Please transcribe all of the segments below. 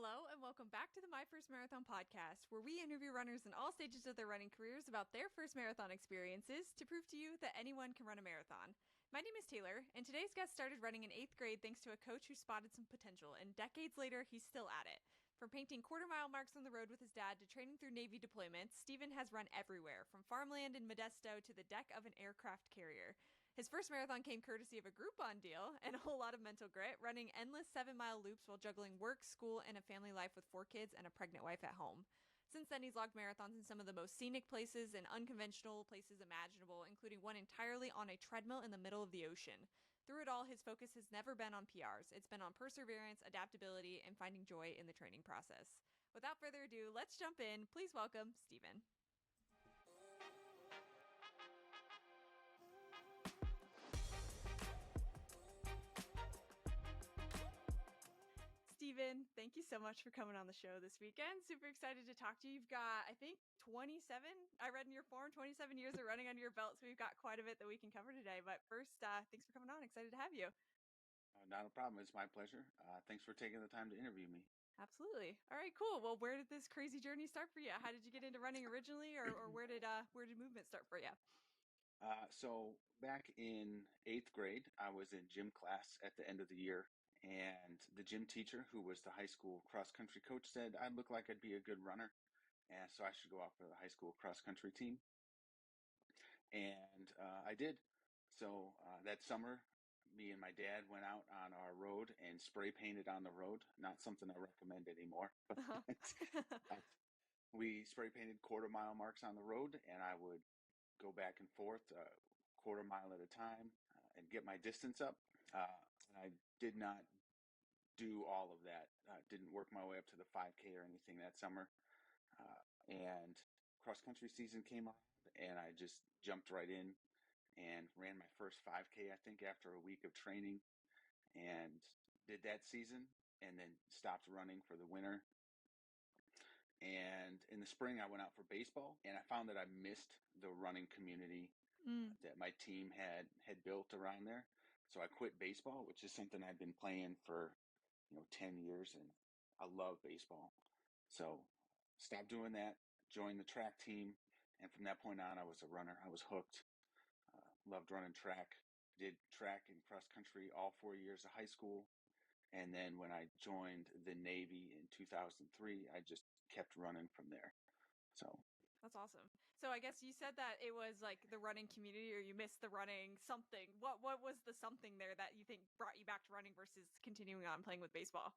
Hello, and welcome back to the My First Marathon podcast, where we interview runners in all stages of their running careers about their first marathon experiences to prove to you that anyone can run a marathon. My name is Taylor, and today's guest started running in 8th grade thanks to a coach who spotted some potential, and decades later, he's still at it. From painting quarter-mile marks on the road with his dad to training through Navy deployments, Stephen has run everywhere, from farmland in Modesto to the deck of an aircraft carrier. His first marathon came courtesy of a Groupon deal and a whole lot of mental grit, running endless 7-mile loops while juggling work, school, and a family life with 4 kids and a pregnant wife at home. Since then, he's logged marathons in some of the most scenic places and unconventional places imaginable, including one entirely on a treadmill in the middle of the ocean. Through it all, his focus has never been on PRs. It's been on perseverance, adaptability, and finding joy in the training process. Without further ado, let's jump in. Please welcome Stephen. Stephen, thank you so much for coming on the show this weekend. Super excited to talk to you. You've got, I think, 27, I read in your form, 27 years of running under your belt, so we've got quite a bit that we can cover today. But first, thanks for coming on. Excited to have you. Not a problem. It's my pleasure. Thanks for taking the time to interview me. Absolutely. All right, cool. Well, where did this crazy journey start for you? How did you get into running originally, or where did movement start for you? So back in 8th grade, I was in gym class at the end of the year, and the gym teacher, who was the high school cross country coach, said I look like I'd be a good runner, and so I should go out for the high school cross country team. And I did. So that summer, me and my dad went out on our road and spray painted on the road. Not something I recommend anymore, but uh, we spray painted quarter-mile marks on the road, and I would go back and forth quarter mile at a time and get my distance up. And I did not do all of that. Didn't work my way up to the 5K or anything that summer. And cross country season came around, and I just jumped right in and ran my first 5K, I think, after a week of training, and did that season, and then stopped running for the winter. And in the spring, I went out for baseball, and I found that I missed the running community that my team had built around there. So I quit baseball, which is something I've been playing for 10 years, and I love baseball. So stopped doing that, joined the track team, and from that point on, I was a runner. I was hooked. Loved running track. Did track and cross country all 4 years of high school. And then when I joined the Navy in 2003, I just kept running from there. So That's awesome. So I guess you said that it was like the running community, or you missed the running something. What was the something there that you think brought you back to running versus continuing on playing with baseball?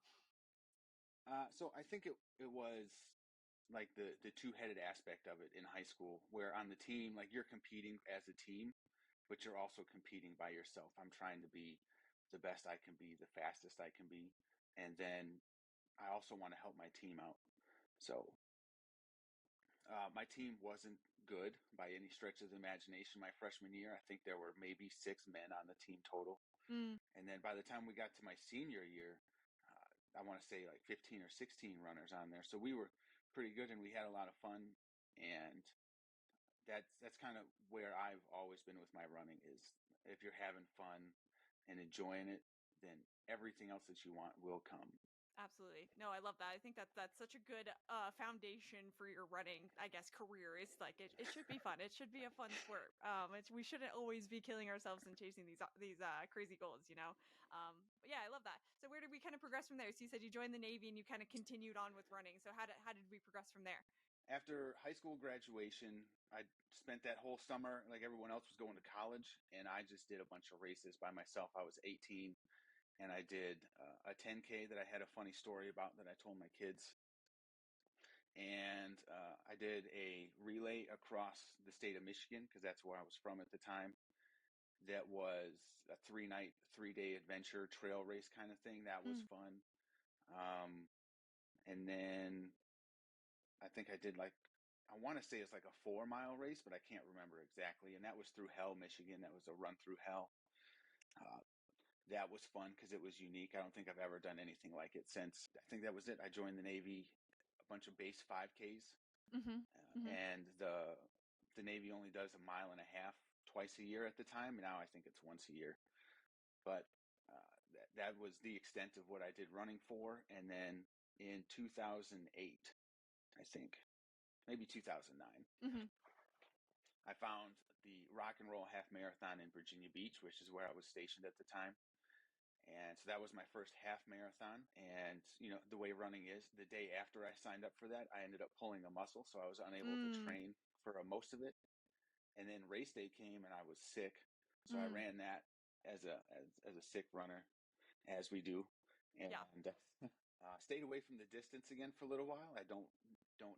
so I think it was like the two-headed aspect of it in high school, where on the team, like you're competing as a team, but you're also competing by yourself. I'm trying to be the best I can be, the fastest I can be. And then I also want to help my team out. So my team wasn't good by any stretch of the imagination my freshman year. I think there were maybe 6 men on the team total. And then by the time we got to my senior year, I want to say like 15 or 16 runners on there. So we were pretty good, and we had a lot of fun. And that's kind of where I've always been with my running, is if you're having fun and enjoying it, then everything else that you want will come. Absolutely. No, I love that. I think that's such a good foundation for your running, I guess, career. It's like it should be fun. It should be a fun sport. We shouldn't always be killing ourselves and chasing these crazy goals, you know. But yeah, I love that. So where did we kind of progress from there? So you said you joined the Navy and you kind of continued on with running. So how did we progress from there? After high school graduation, I spent that whole summer like everyone else was going to college, and I just did a bunch of races by myself. I was 18, and I did a 10K that I had a funny story about that I told my kids. And I did a relay across the state of Michigan, because that's where I was from at the time. That was a 3-night, 3-day adventure trail race kind of thing. That was fun. And then I think I did I want to say it's like a 4-mile race, but I can't remember exactly. And that was through Hell, Michigan. That was a run through Hell. That was fun because it was unique. I don't think I've ever done anything like it since. I think that was it. I joined the Navy, a bunch of base 5Ks, and the Navy only does 1.5 miles twice a year at the time. Now I think it's once a year. But that was the extent of what I did running for. And then in 2008, I think, maybe 2009. Mm-hmm. I found the Rock and Roll Half Marathon in Virginia Beach, which is where I was stationed at the time. And so that was my first half marathon. And, the way running is, the day after I signed up for that, I ended up pulling a muscle. So I was unable to train for most of it. And then race day came and I was sick. So I ran that as a sick runner, as we do. And stayed away from the distance again for a little while. I don't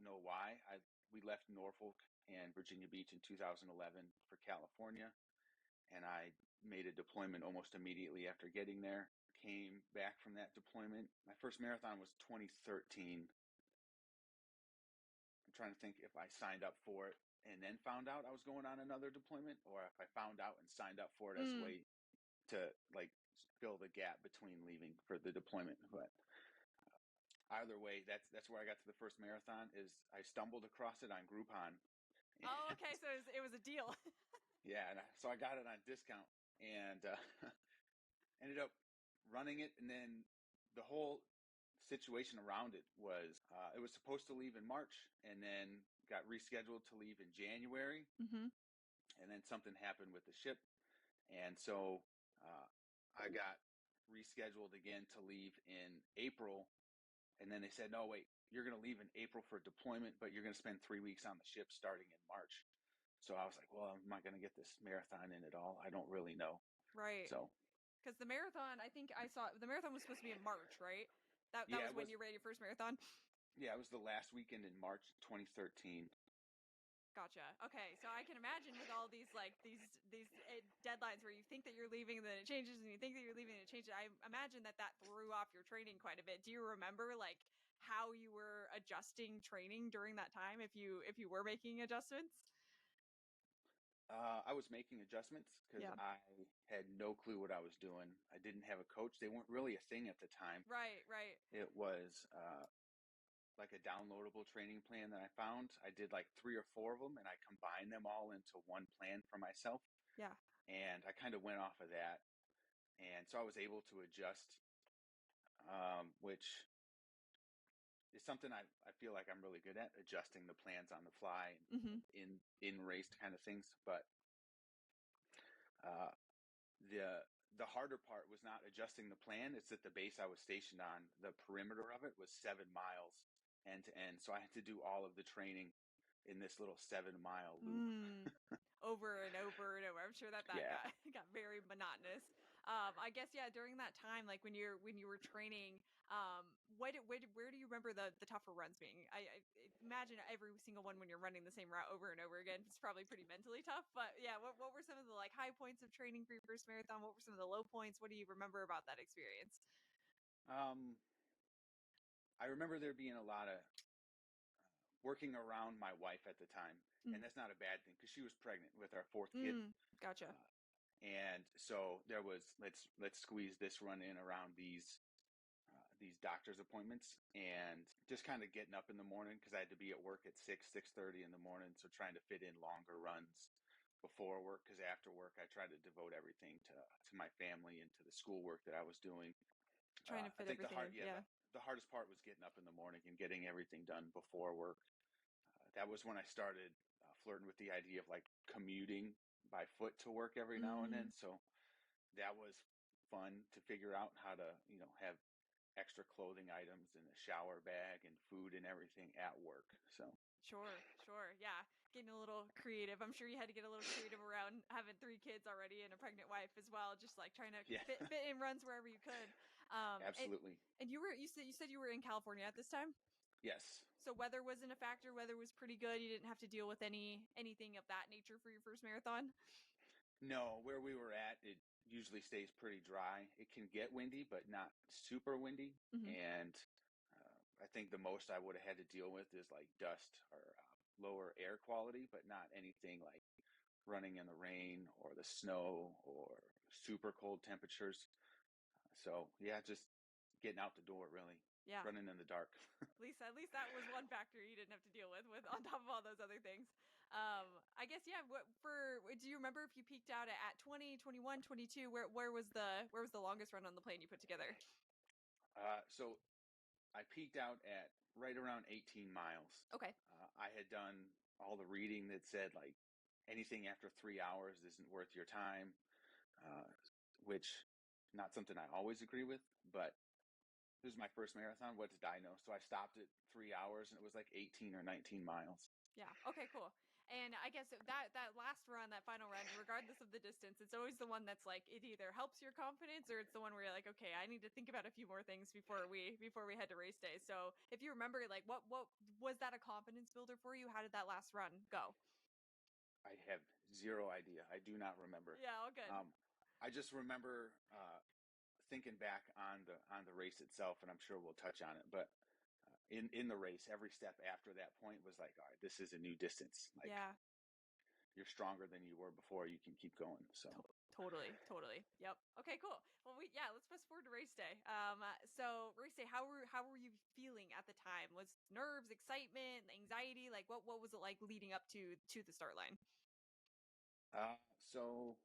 know why. We left Norfolk and Virginia Beach in 2011 for California. And I made a deployment almost immediately after getting there. Came back from that deployment. My first marathon was 2013. I'm trying to think if I signed up for it and then found out I was going on another deployment, or if I found out and signed up for it as a way to fill the gap between leaving for the deployment. But either way, that's where I got to the first marathon. Is I stumbled across it on Groupon. Oh, okay. So it was a deal. Yeah, and so I got it on discount and ended up running it. And then the whole situation around it was supposed to leave in March and then got rescheduled to leave in January. Mm-hmm. And then something happened with the ship. And so I got rescheduled again to leave in April. And then they said, no, wait, you're going to leave in April for deployment, but you're going to spend 3 weeks on the ship starting in March. So I was like, well, am I going to get this marathon in at all? I don't really know. Right. So, because the marathon, I think I saw the marathon was supposed to be in March, right? That yeah, was when you ran your first marathon. Yeah, it was the last weekend in March 2013. Gotcha. Okay, so I can imagine with all these these deadlines where you think that you're leaving, and then it changes, and you think that you're leaving, and it changes. I imagine that threw off your training quite a bit. Do you remember how you were adjusting training during that time, if you were making adjustments? I was making adjustments because I had no clue what I was doing. I didn't have a coach. They weren't really a thing at the time. Right. It was like a downloadable training plan that I found. I did like 3 or 4 of them, and I combined them all into one plan for myself. Yeah. And I kind of went off of that. And so I was able to adjust, which is something I feel like I'm really good at, adjusting the plans on the fly Mm-hmm. in race kind of things. But the harder part was not adjusting the plan. It's that the base I was stationed on, the perimeter of it was 7 miles end to end. So I had to do all of the training in this little 7-mile loop. Over and over and over. I'm sure that got very monotonous. I guess during that time, like when you were training, where do you remember the tougher runs being? I imagine every single one when you're running the same route over and over again, it's probably pretty mentally tough. But yeah, what were some of the high points of training for your first marathon? What were some of the low points? What do you remember about that experience? I remember there being a lot of working around my wife at the time, and that's not a bad thing because she was pregnant with our 4th kid. Gotcha. And so there was let's squeeze this run in around these doctor's appointments, and just kind of getting up in the morning because I had to be at work at 6:30 in the morning. So trying to fit in longer runs before work, because after work I tried to devote everything to my family and to the schoolwork that I was doing. Trying to fit everything in. The hardest part was getting up in the morning and getting everything done before work. That was when I started flirting with the idea of commuting by foot to work every now and then. So that was fun to figure out how to, have extra clothing items and a shower bag and food and everything at work. So Sure. Yeah. Getting a little creative. I'm sure you had to get a little creative around having 3 kids already and a pregnant wife as well. Just trying to fit in runs wherever you could. Absolutely. And you said you were in California at this time? Yes. So weather wasn't a factor. Weather was pretty good. You didn't have to deal with anything of that nature for your first marathon? No, where we were at, it usually stays pretty dry. It can get windy, but not super windy. Mm-hmm. And I think the most I would have had to deal with is dust or lower air quality, but not anything like running in the rain or the snow or super cold temperatures. So yeah, just getting out the door, really. Yeah. Running in the dark. At least that was one factor you didn't have to deal with on top of all those other things. I guess, do you remember if you peaked out at 20, 21, 22? Where was the longest run on the plane you put together? So I peaked out at right around 18 miles. Okay. I had done all the reading that said like anything after 3 hours isn't worth your time, uh, which not something I always agree with, but this was my first marathon. What did I know? So I stopped at 3 hours and it was like 18 or 19 miles. Yeah. Okay, cool. And I guess that last run, that final run, regardless of the distance, it's always the one that's like it either helps your confidence or it's the one where you're like, okay, I need to think about a few more things before we head to race day. So if you remember, like, what was that a confidence builder for you? How did that last run go? I have zero idea. I do not remember. Yeah, all good. I just remember thinking back on the race itself, and I'm sure we'll touch on it. But in the race, every step after that point was like, all right, this is a new distance. Like, yeah. You're stronger than you were before. You can keep going. So Totally. Yep. Okay, cool. Well, let's fast forward to race day. So race day, how were you feeling at the time? Was nerves, excitement, anxiety? Like, what was it like leading up to the start line? so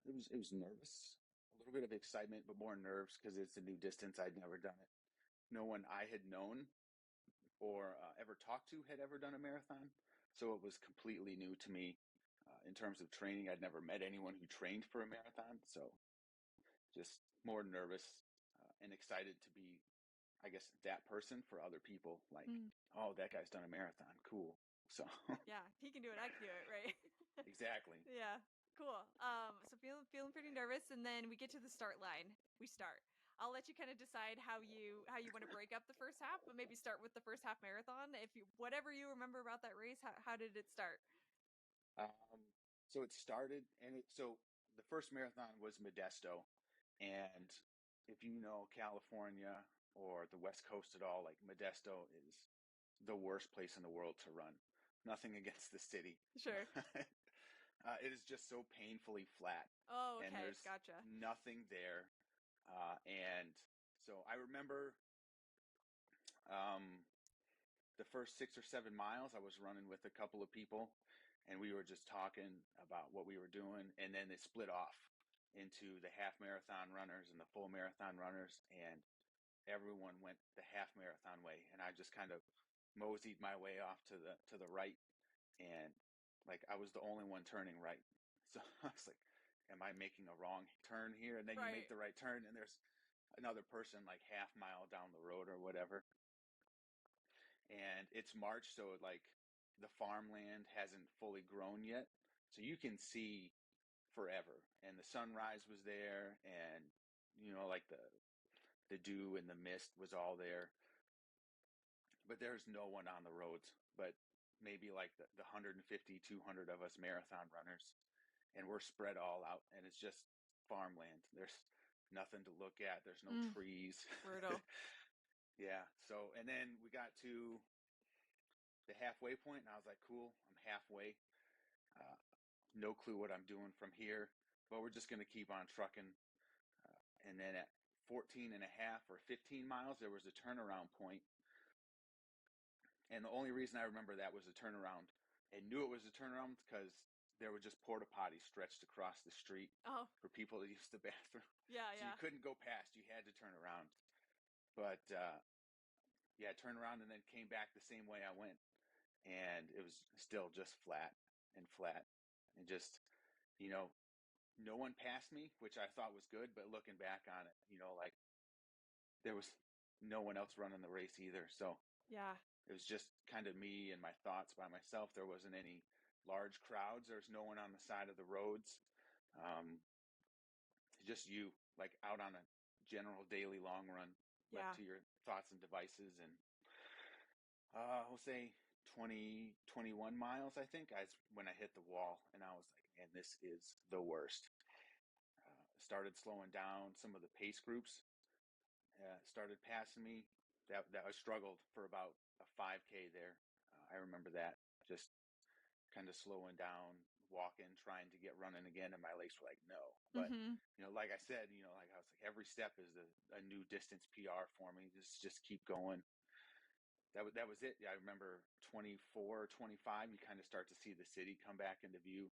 it was nervous, a little bit of excitement, but more nerves because it's a new distance. I'd never done it. No one I had known or ever talked to had ever done a marathon, so it was completely new to me. In terms of training, I'd never met anyone who trained for a marathon, so just more nervous and excited to be, I guess, that person for other people. Like, oh, that guy's done a marathon. Cool. So Yeah, he can do it. I can do it. Right. exactly. Yeah. Cool. So feeling pretty nervous, and then we get to the start line. We start. I'll let you kind of decide how you want to break up the first half, but maybe start with the first half marathon. If you whatever you remember about that race, how did it start? Um, so it started, so the first marathon was Modesto, and if you know California or the West Coast at all, like Modesto is the worst place in the world to run. Nothing against the city. Sure. It is just so painfully flat, Oh, and okay. there's Gotcha. nothing there. And so I remember um, the first 6 or 7 miles, I was running with a couple of people, and we were just talking about what we were doing. And then they split off into the half marathon runners and the full marathon runners, and everyone went the half marathon way. And I just kind of moseyed my way off to the right, and like I was the only one turning right. So I was like, am I making a wrong turn here? And then you make the right turn, and there's another person like half mile down the road or whatever. And it's March, so like the farmland hasn't fully grown yet. So you can see forever. And the sunrise was there, and like the dew and the mist was all there. But there's no one on the roads, but maybe like the 150, 200 of us marathon runners. And we're spread all out, and it's just farmland. There's nothing to look at. There's no trees. Brutal. Yeah. So, and then we got to the halfway point, and I was like, cool, I'm halfway. Uh, no clue what I'm doing from here, but we're just going to keep on trucking. And then at 14 and a half or 15 miles, there was a turnaround point. And the only reason I remember that was a turnaround and knew it was a turnaround because there were just porta potties stretched across the street for people to use the bathroom. Yeah, so you couldn't go past. You had to turn around. But yeah, turned around and then came back the same way I went. And it was still just flat and flat. And just, no one passed me, which I thought was good. But looking back on it, like there was no one else running the race either. So yeah. it was just kind of me and my thoughts by myself. There wasn't any large crowds. There's no one on the side of the roads. Just you, like out on a general daily long run, left to your thoughts and devices. And we'll say 20, 21 miles, I think, when I hit the wall. And I was like, man, this is the worst. Started slowing down. Some of the pace groups started passing me. That I struggled for about a 5K there. I remember that, just kind of slowing down, walking, trying to get running again, and my legs were like, no. But like I said, like I was like, every step is a new distance PR for me. Just keep going. That was it. I remember 24, 25. You kind of start to see the city come back into view,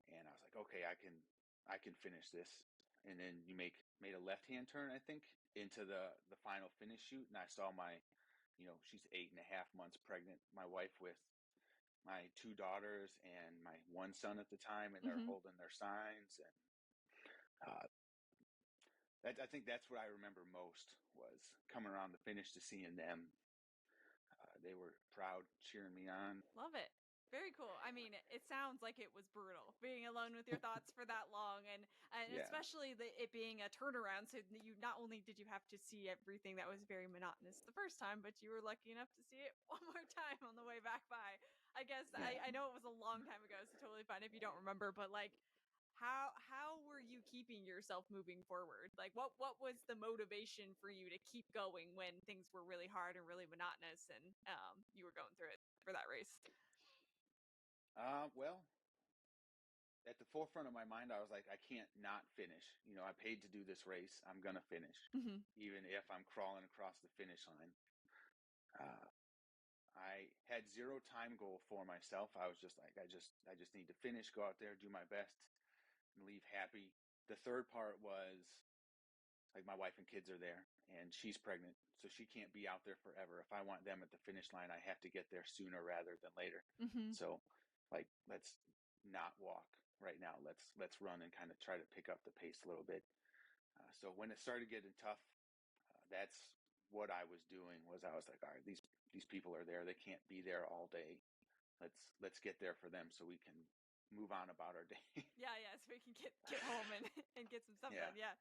and I was like, okay, I can finish this. And then you made a left hand turn, I think, into the final finish shoot, and I saw she's 8.5 months pregnant, my wife, with my 2 daughters and my 1 son at the time, and they're holding their signs, and I think that's what I remember most, was coming around the finish to seeing them. They were proud, cheering me on. Love it. Very cool. I mean, it sounds like it was brutal being alone with your thoughts for that long, and Yeah. especially it being a turnaround. So you not only did you have to see everything that was very monotonous the first time, but you were lucky enough to see it one more time on the way back by. I guess Yeah. I know it was a long time ago, so totally fine if you don't remember. But like, how were you keeping yourself moving forward? Like, what was the motivation for you to keep going when things were really hard and really monotonous, and you were going through it for that race? Well, at the forefront of my mind, I was like, I can't not finish. I paid to do this race. I'm going to finish, even if I'm crawling across the finish line. I had 0 time goal for myself. I was just like, I just need to finish, go out there, do my best, and leave happy. The third part was, like, my wife and kids are there, and she's pregnant, so she can't be out there forever. If I want them at the finish line, I have to get there sooner rather than later. So, like, let's not walk right now. Let's run and kind of try to pick up the pace a little bit. So when it started getting tough, that's what I was doing. I was like, all right, these people are there. They can't be there all day. Let's get there for them so we can move on about our day. Yeah, so we can get home and get some stuff done. Yeah.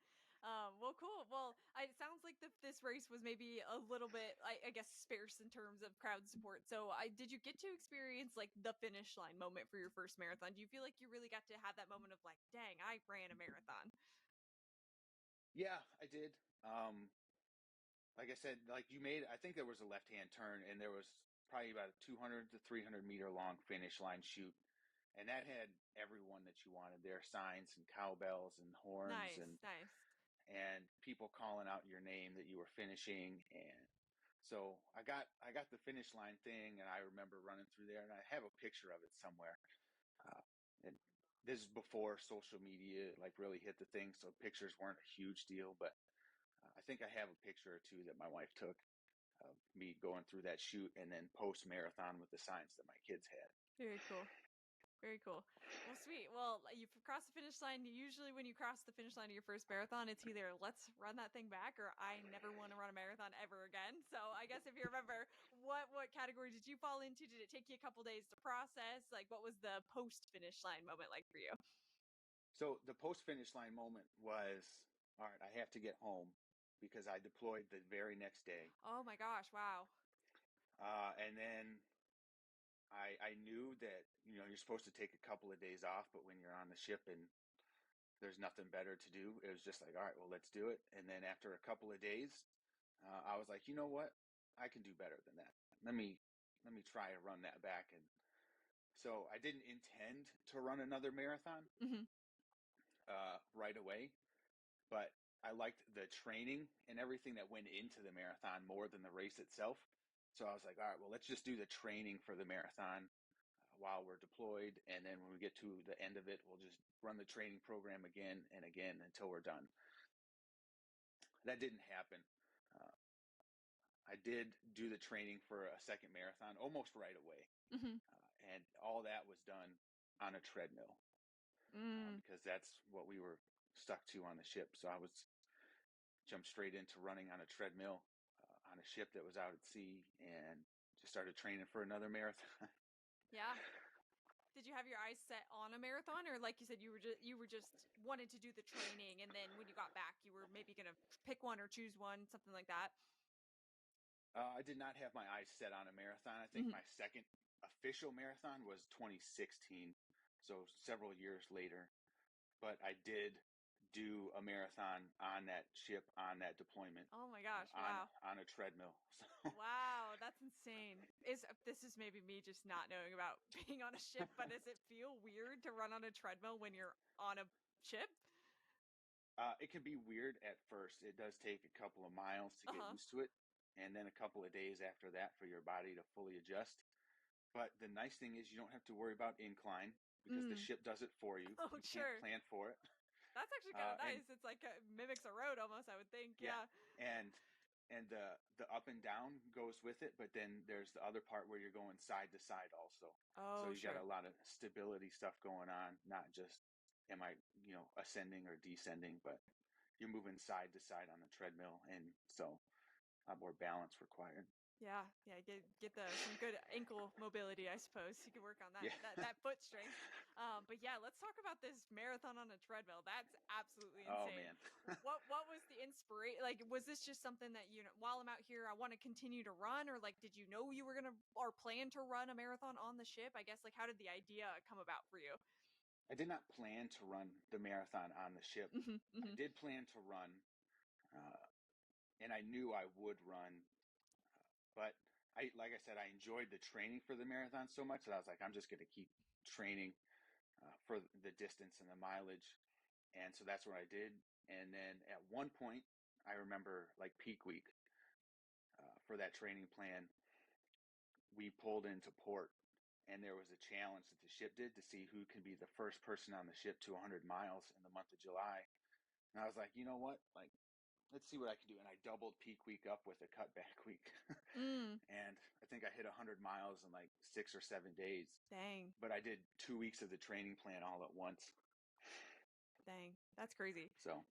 Well, cool. Well, it sounds like this race was maybe a little bit, I guess, sparse in terms of crowd support. So, did you get to experience like the finish line moment for your first marathon? Do you feel like you really got to have that moment of like, dang, I ran a marathon? Yeah, I did. Like I said, like I think there was a left-hand turn, and there was probably about a 200 to 300 meter long finish line chute. And that had everyone that you wanted there, signs and cowbells and horns Nice. and people calling out your name that you were finishing. And so I got the finish line thing, and I remember running through there, and I have a picture of it somewhere. And this is before social media like really hit the thing, so pictures weren't a huge deal, but I think I have a picture or two that my wife took of me going through that chute, and then post marathon with the signs that my kids had. Very cool. Very cool. Well, sweet. Well, you've crossed the finish line. Usually when you cross the finish line of your first marathon, it's either let's run that thing back or I never want to run a marathon ever again. So I guess if you remember, what category did you fall into? Did it take you a couple days to process? Like, what was the post finish line moment like for you? So the post finish line moment was, all right, I have to get home because I deployed the very next day. Oh my gosh. Wow. And then I knew that, you're supposed to take a couple of days off, but when you're on the ship and there's nothing better to do, it was just like, all right, well, let's do it. And then after a couple of days, I was like, you know what? I can do better than that. Let me try to run that back. And so I didn't intend to run another marathon right away, but I liked the training and everything that went into the marathon more than the race itself. So I was like, all right, well, let's just do the training for the marathon while we're deployed. And then when we get to the end of it, we'll just run the training program again and again until we're done. That didn't happen. I did do the training for a second marathon almost right away. And all that was done on a treadmill because that's what we were stuck to on the ship. So I was jumped straight into running on a treadmill on a ship that was out at sea, and just started training for another marathon. Yeah. Did you have your eyes set on a marathon, or like you said, you were just wanted to do the training, and then when you got back, you were maybe gonna pick one or choose one, something like that? I did not have my eyes set on a marathon. I think my second official marathon was 2016, so several years later. But I did do a marathon on that ship, on that deployment. Oh my gosh! Wow. On a treadmill. So. Wow, that's insane. This is maybe me just not knowing about being on a ship, but does it feel weird to run on a treadmill when you're on a ship? It can be weird at first. It does take a couple of miles to get used to it, and then a couple of days after that for your body to fully adjust. But the nice thing is you don't have to worry about incline because the ship does it for you. Oh, you sure. can't plan for it. That's actually kind of and nice. It's like mimics a road almost, I would think. Yeah. and the up and down goes with it, but then there's the other part where you're going side to side also. So Oh, you got sure. a lot of stability stuff going on, not just am I, ascending or descending, but you're moving side to side on the treadmill, and so a lot more balance required. Yeah, yeah, get some good ankle mobility, I suppose. You can work on that Yeah. that foot strength. But yeah, let's talk about this marathon on a treadmill. That's absolutely Oh insane. man. What was the inspiration? Like, was this just something that while I'm out here, I want to continue to run, or like, did you know you were gonna or plan to run a marathon on the ship? I guess like, how did the idea come about for you? I did not plan to run the marathon on the ship. Hmm. I Hmm. did plan to run, uh, and I knew I would run, but like I said, I enjoyed the training for the marathon so much that I was like, I'm just going to keep training for the distance and the mileage, and so that's what I did. And then at one point, I remember like peak week for that training plan, we pulled into port, and there was a challenge that the ship did to see who can be the first person on the ship to 100 miles in the month of July. And I was like, you know what? Like, let's see what I can do. And I doubled peak week up with a cutback week. Mm, And I think I hit 100 miles in like 6 or 7 days. dang, But I did 2 weeks of the training plan all at once. dang, that's crazy. So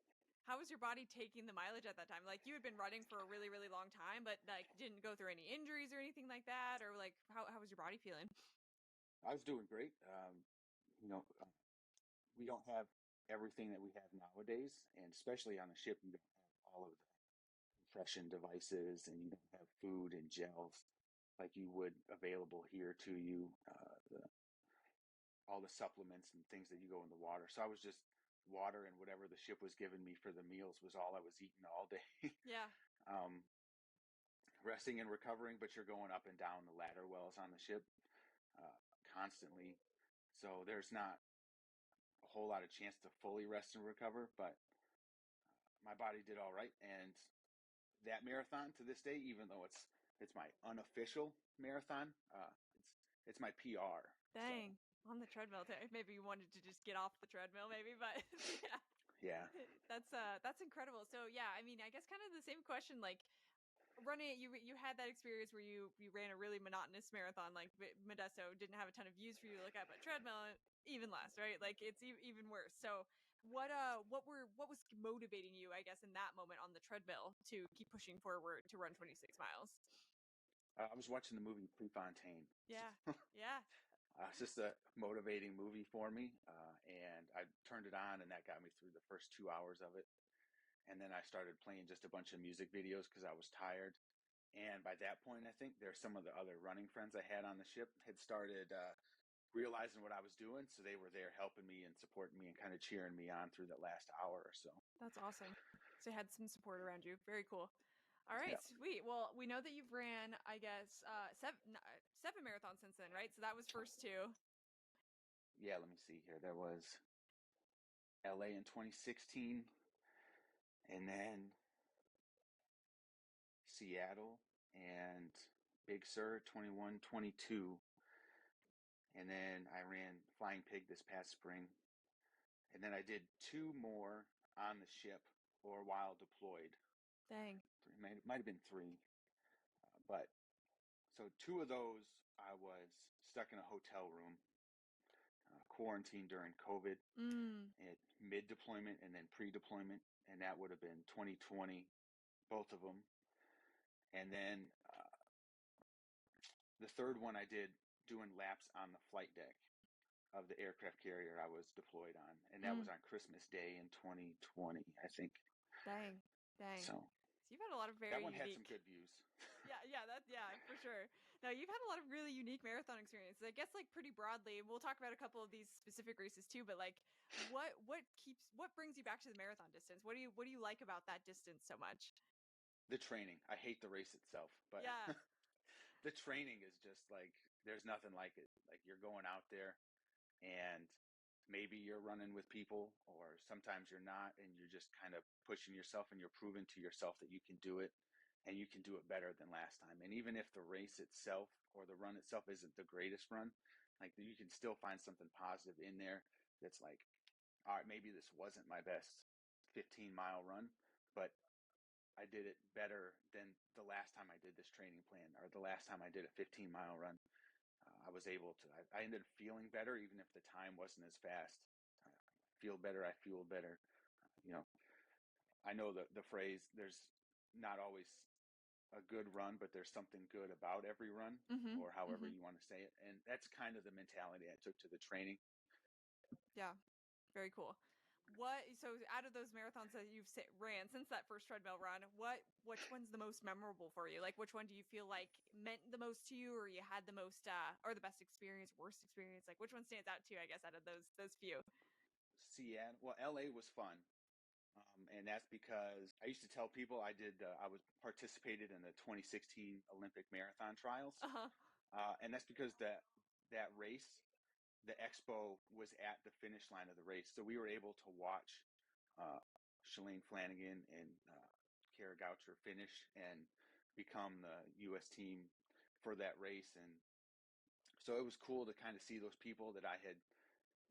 How was your body taking the mileage at that time? Like you had been running for a really, really long time, but like didn't go through any injuries or anything like that, or like how was your body feeling? I was doing great. You know, we don't have everything that we have nowadays. And especially on a ship, you don't have all of the compression devices, and you don't have food and gels like you would available here to you. All the supplements and things that you go in the water. So I was just water, and whatever the ship was giving me for the meals was all I was eating all day. Yeah, um, Resting and recovering, but you're going up and down the ladder wells on the ship uh, constantly. So there's not a whole lot of chance to fully rest and recover, but my body did all right. And that marathon to this day, even though it's my unofficial marathon, it's my PR. So dang, on the treadmill. Maybe you wanted to just get off the treadmill, maybe, but yeah, yeah. that's incredible. So yeah, I mean, I guess kind of the same question, like running you had that experience where you ran a really monotonous marathon like Modesto didn't have a ton of views for you to look at, but treadmill even less, right? Like it's even worse. So what was motivating you, I guess, in that moment on the treadmill to keep pushing forward to run 26 miles? I was watching the movie Prefontaine. Yeah, yeah, It's just a motivating movie for me, and I turned it on, and that got me through the first 2 hours of it. And then I started playing just a bunch of music videos because I was tired. And by that point, I think there's some of the other running friends I had on the ship had started realizing what I was doing, so they were there helping me and supporting me and kind of cheering me on through that last hour or so. that's awesome. So you had some support around you. Very cool. All right, Yeah, sweet. Well, we know that you've ran, I guess, seven marathons since then, right? So that was first two. yeah. Let me see here. There was LA in 2016, and then Seattle and Big Sur 21, 22. And then I ran Flying Pig this past spring. And then I did two more on the ship or while deployed. Dang. Might have been three. But so two of those, I was stuck in a hotel room, quarantined during COVID, Mm, at mid deployment and then pre deployment. And that would have been 2020, both of them. And then the third one I did doing laps on the flight deck of the aircraft carrier I was deployed on. And that was mm, on Christmas Day in 2020, I think. dang. Dang. So So you've had a lot of that very one had some unique. good views. Yeah, for sure. No, you've had a lot of really unique marathon experiences. I guess like pretty broadly. We'll talk about a couple of these specific races too, but like what brings you back to the marathon distance? What do you like about that distance so much? The training. I hate the race itself, but Yeah. the training is just like there's nothing like it. Like you're going out there, and maybe you're running with people, or sometimes you're not, and you're just kind of pushing yourself, and you're proving to yourself that you can do it, and you can do it better than last time. And even if the race itself or the run itself isn't the greatest run, like you can still find something positive in there that's like all right, maybe this wasn't my best 15-mile run, but I did it better than the last time I did this training plan, or the last time I did a 15-mile run. I was able to, I ended up feeling better, even if the time wasn't as fast. I feel better, I fuel better. I know the phrase, there's not always a good run, but there's something good about every run, or however you want to say it. And that's kind of the mentality I took to the training. Yeah, very cool. So out of those marathons that you've ran since that first treadmill run, which one's the most memorable for you? Like, which one do you feel like meant the most to you, or you had the most, or the best experience, worst experience? Like, which one stands out to you, I guess, out of those few? Seattle, well, LA was fun. And that's because I used to tell people I participated in the 2016 Olympic marathon trials. And that's because that race, the expo was at the finish line of the race. So we were able to watch Shalane Flanagan and Kara Goucher finish and become the U.S. team for that race. And so it was cool to kind of see those people that I had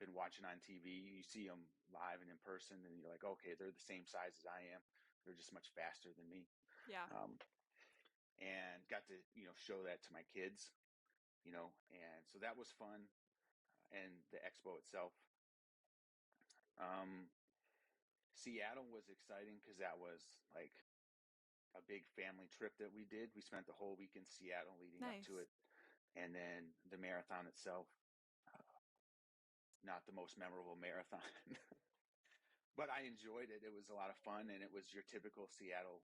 been watching on TV. You see them live and in person, and you're like, okay, they're the same size as I am. They're just much faster than me. Yeah. And got to, show that to my kids, and so that was fun. And the expo itself. Seattle was exciting because that was like a big family trip that we did. We spent the whole week in Seattle leading up to it. And then the marathon itself, not the most memorable marathon, but I enjoyed it. It was a lot of fun, and it was your typical Seattle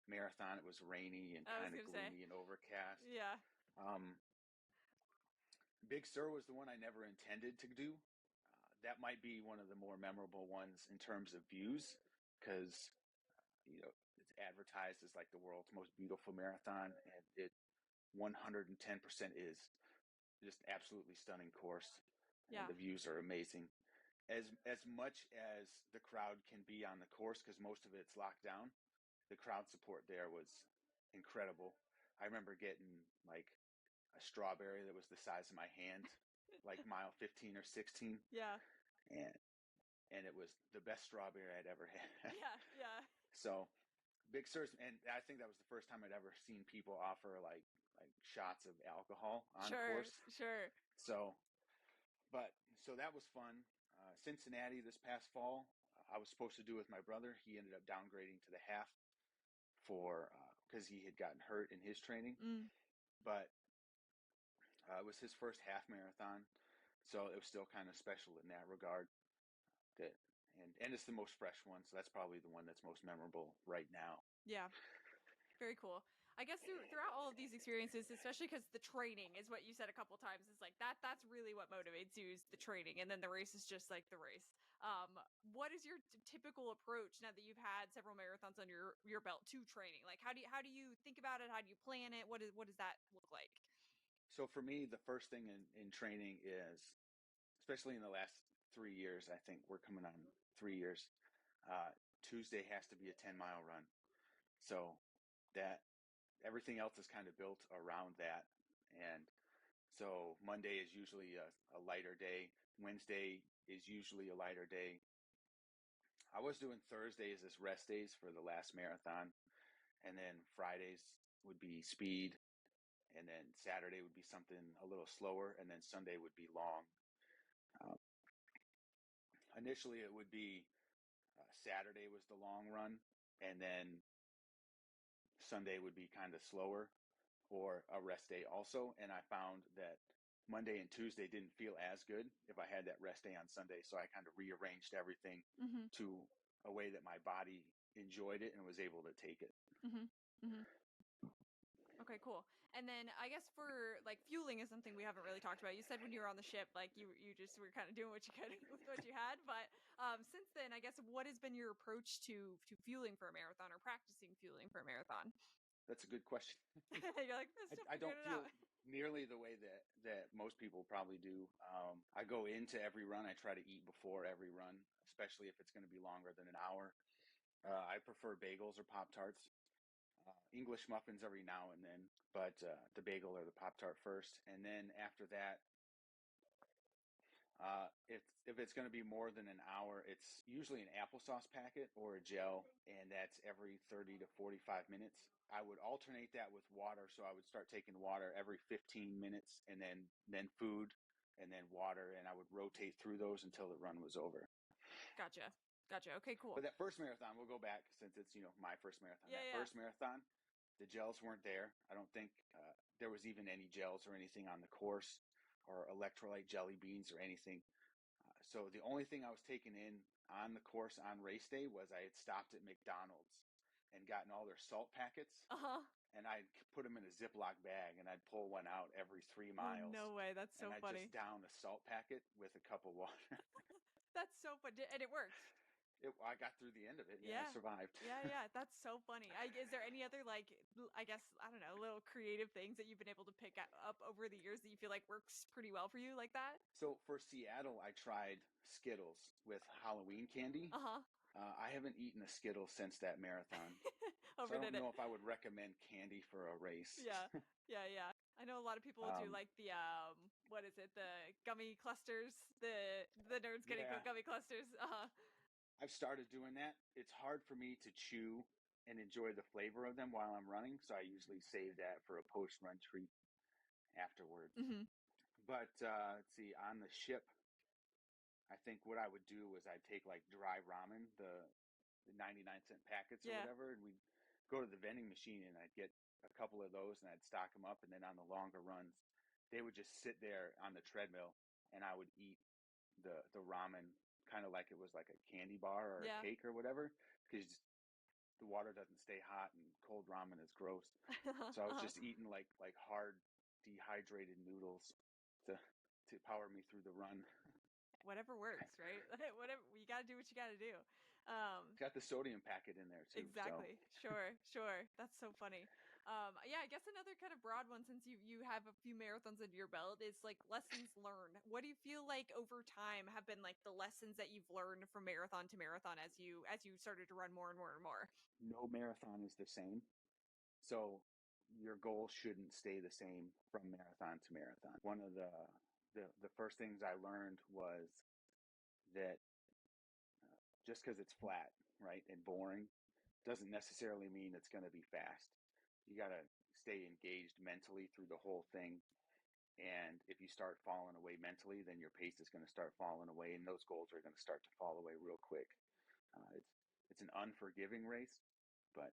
marathon. It was rainy and kind of gloomy and overcast. Yeah. Big Sur was the one I never intended to do. That might be one of the more memorable ones in terms of views, because it's advertised as like the world's most beautiful marathon, and it 110% is just absolutely stunning course. Yeah. And the views are amazing. As much as the crowd can be on the course, because most of it's locked down, the crowd support there was incredible. I remember getting like a strawberry that was the size of my hand, like mile 15 or 16. Yeah. And it was the best strawberry I'd ever had. Yeah. So Big Sur, and I think that was the first time I'd ever seen people offer like shots of alcohol on course. Sure. So that was fun. Cincinnati this past fall, I was supposed to do with my brother. He ended up downgrading to the half because he had gotten hurt in his training. But it was his first half marathon, so it was still kind of special in that regard. And it's the most fresh one, so that's probably the one that's most memorable right now. Yeah. Very cool. I guess throughout all of these experiences, especially because the training is what you said a couple times, is like that's really what motivates you, is the training, and then the race is just like the race. What is your typical approach now that you've had several marathons on your belt to training? Like, how do you think about it? How do you plan it? What does that look like? So for me, the first thing in training is, especially in the last 3 years, I think we're coming on 3 years, Tuesday has to be a 10-mile run. So that everything else is kind of built around that. And so Monday is usually a lighter day. Wednesday is usually a lighter day. I was doing Thursdays as rest days for the last marathon. And then Fridays would be speed. And then Saturday would be something a little slower. And then Sunday would be long. Initially, it would be Saturday was the long run. And then Sunday would be kind of slower, or a rest day also. And I found that Monday and Tuesday didn't feel as good if I had that rest day on Sunday. So I kind of rearranged everything to a way that my body enjoyed it and was able to take it. Okay, cool. And then I guess for like fueling is something we haven't really talked about. You said when you were on the ship, like you just were kind of doing what you could with what you had. But since then, I guess, what has been your approach to fueling for a marathon, or practicing fueling for a marathon? That's a good question. You're like, I don't feel nearly the way that most people probably do. I go into every run. I try to eat before every run, especially if it's going to be longer than an hour. I prefer bagels or Pop-Tarts. English muffins every now and then, but the bagel or the Pop-Tart first. And then after that, If it's going to be more than an hour, it's usually an applesauce packet or a gel, and that's every 30 to 45 minutes. I would alternate that with water, so I would start taking water every 15 minutes, and then food, and then water, and I would rotate through those until the run was over. Gotcha. Okay, cool. But that first marathon, we'll go back since it's my first marathon. Yeah, First marathon, the gels weren't there. I don't think there was even any gels or anything on the course, or electrolyte jelly beans or anything. So the only thing I was taking in on the course on race day was I had stopped at McDonald's and gotten all their salt packets. And I'd put them in a Ziploc bag, and I'd pull one out every 3 miles. Oh, no way. That's so and funny. I'd just down a salt packet with a cup of water. That's so fun. And it worked. I got through the end of it. Yeah, I survived. Yeah. That's so funny. Is there any other, I guess, I don't know, little creative things that you've been able to pick up over the years that you feel like works pretty well for you like that? So for Seattle, I tried Skittles with Halloween candy. I haven't eaten a Skittle since that marathon. So I don't know if I would recommend candy for a race. Yeah. I know a lot of people do like the what is it? The gummy clusters. The nerds getting gummy clusters. I've started doing that. It's hard for me to chew and enjoy the flavor of them while I'm running, so I usually save that for a post-run treat afterwards. But let's see, on the ship, I think what I would do was I'd take like dry ramen, the 99-cent packets or whatever, and we'd go to the vending machine, and I'd get a couple of those, and I'd stock them up, and then on the longer runs, they would just sit there on the treadmill, and I would eat the ramen kind of like it was like a candy bar or a cake or whatever, because the water doesn't stay hot, and cold ramen is gross. So I was just eating like hard dehydrated noodles to power me through the run. Whatever works, right? Whatever, you got to do what you got to do. Got the sodium packet in there too. Exactly. So. Sure. That's so funny. Yeah, I guess another kind of broad one, since you have a few marathons under your belt, is like lessons learned. What do you feel like over time have been like the lessons that you've learned from marathon to marathon as you started to run more and more and more? No marathon is the same. So your goal shouldn't stay the same from marathon to marathon. One of the first things I learned was that just because it's flat, right, and boring doesn't necessarily mean it's going to be fast. You got to stay engaged mentally through the whole thing. And if you start falling away mentally, then your pace is going to start falling away, and those goals are going to start to fall away real quick. It's an unforgiving race, but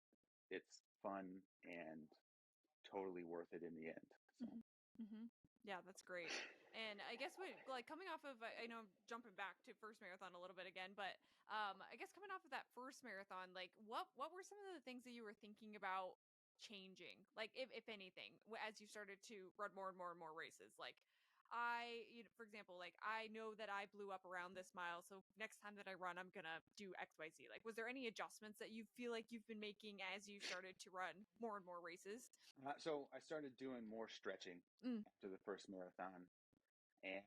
it's fun and totally worth it in the end. So. Yeah, that's great. And I guess coming off of, I know I'm jumping back to first marathon a little bit again, but I guess coming off of that first marathon, like what were some of the things that you were thinking about changing, like if anything, as you started to run more and more and more races? Like for example, like I know that I blew up around this mile, so next time that I run, I'm gonna do XYZ. Like, was there any adjustments that you feel like you've been making as you started to run more and more races? So I started doing more stretching after the first marathon, and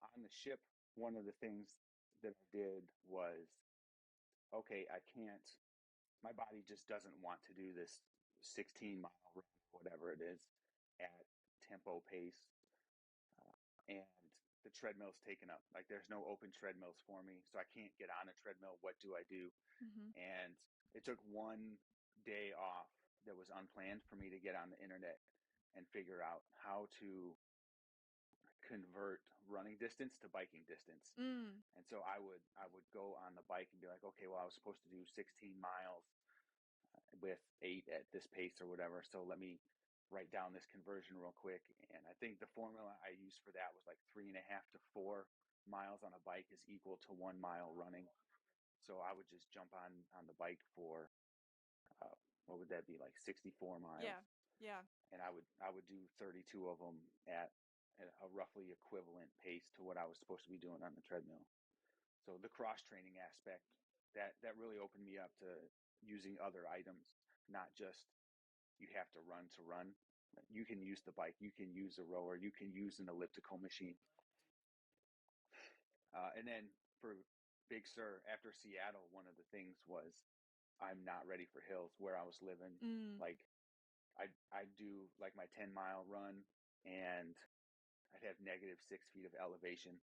on the ship, one of the things that I did was, okay, my body just doesn't want to do this 16-mile run, whatever it is, at tempo pace. And the treadmill's taken up. Like, there's no open treadmills for me, so I can't get on a treadmill. What do I do? And it took one day off that was unplanned for me to get on the internet and figure out how to convert running distance to biking distance. And so I would go on the bike and be like, okay, well, I was supposed to do 16 miles with 8 at this pace or whatever, so let me write down this conversion real quick. And I think the formula I used for that was like 3.5 to 4 miles on a bike is equal to 1 mile running. So I would just jump on the bike for what would that be, like 64 miles? Yeah. And I would do 32 of them at a roughly equivalent pace to what I was supposed to be doing on the treadmill. So the cross training aspect, that really opened me up to using other items, not just you have to run. You can use the bike, you can use a rower, you can use an elliptical machine. And then for Big Sur, after Seattle, one of the things was I'm not ready for hills where I was living. Like I do like my 10-mile run, and I'd have -6 feet of elevation.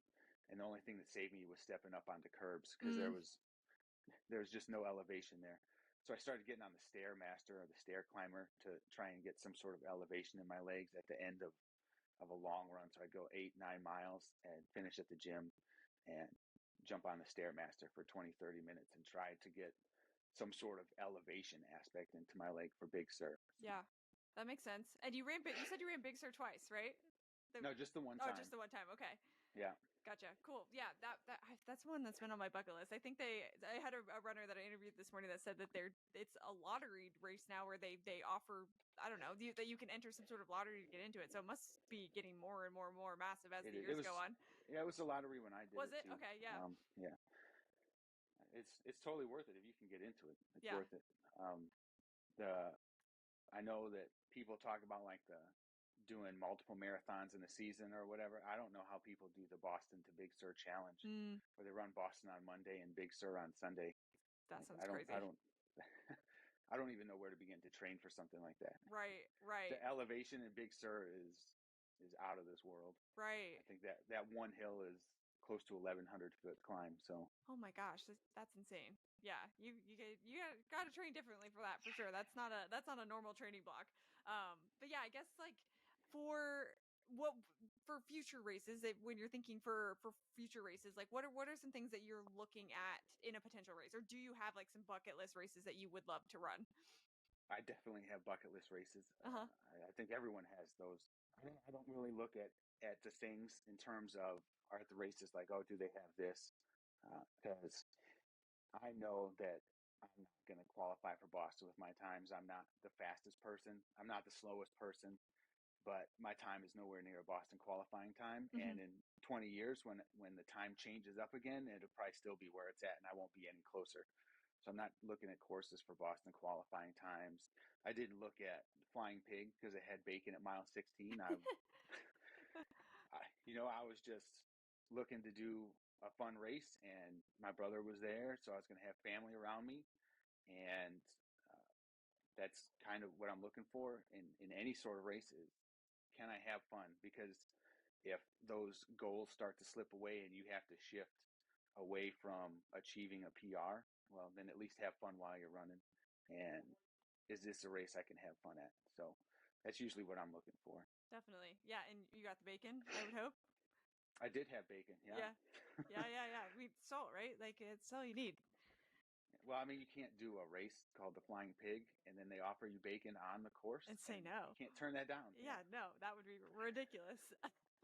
And the only thing that saved me was stepping up onto curbs because there was just no elevation there. So I started getting on the Stairmaster or the stair climber to try and get some sort of elevation in my legs at the end of a long run. So I'd go 8-9 miles and finish at the gym and jump on the Stairmaster for 20-30 minutes and try to get some sort of elevation aspect into my leg for Big Sur. Yeah, that makes sense. And you said you ran Big Sur twice, right? No, just the one time. Oh, just the one time. Okay. Yeah. Gotcha. Cool. Yeah, that's one that's been on my bucket list. I think I had a runner that I interviewed this morning that said that it's a lottery race now where they offer, I don't know, that you can enter some sort of lottery to get into it. So it must be getting more and more and more massive as the years go on. Yeah, it was a lottery when I did it. Was it? Too. Okay, yeah. Yeah. It's totally worth it if you can get into it. It's Yeah. worth it. I know that people talk about like doing multiple marathons in a season or whatever. I don't know how people do the Boston to Big Sur challenge where they run Boston on Monday and Big Sur on Sunday. That sounds crazy. I don't even know where to begin to train for something like that. Right. The elevation in Big Sur is out of this world. Right. I think that one hill is close to 1,100-foot climb. So. Oh my gosh, that's insane. Yeah, you got to train differently for that for sure. That's not a normal training block. But yeah, I guess like for future races, when you're thinking for future races, like what are some things that you're looking at in a potential race, or do you have like some bucket list races that you would love to run? I definitely have bucket list races. I think everyone has those. I don't really look at the things in terms of are the races like, oh, do they have this? Because I know that I'm not going to qualify for Boston with my times. I'm not the fastest person. I'm not the slowest person, but my time is nowhere near a Boston qualifying time. And in 20 years, when the time changes up again, it'll probably still be where it's at, and I won't be any closer. So I'm not looking at courses for Boston qualifying times. I didn't look at Flying Pig because it had bacon at mile 16. I was just looking to do a fun race, and my brother was there, so I was going to have family around me, and that's kind of what I'm looking for in any sort of race is, can I have fun? Because if those goals start to slip away and you have to shift away from achieving a PR, well, then at least have fun while you're running. And is this a race I can have fun at? So that's usually what I'm looking for. Definitely. Yeah. And you got the bacon, I would hope. I did have bacon. Yeah. Yeah. I mean, salt, right? Like it's all you need. Well, I mean, you can't do a race called the Flying Pig and then they offer you bacon on the course and say no. You can't turn that down. Yeah, no, that would be ridiculous.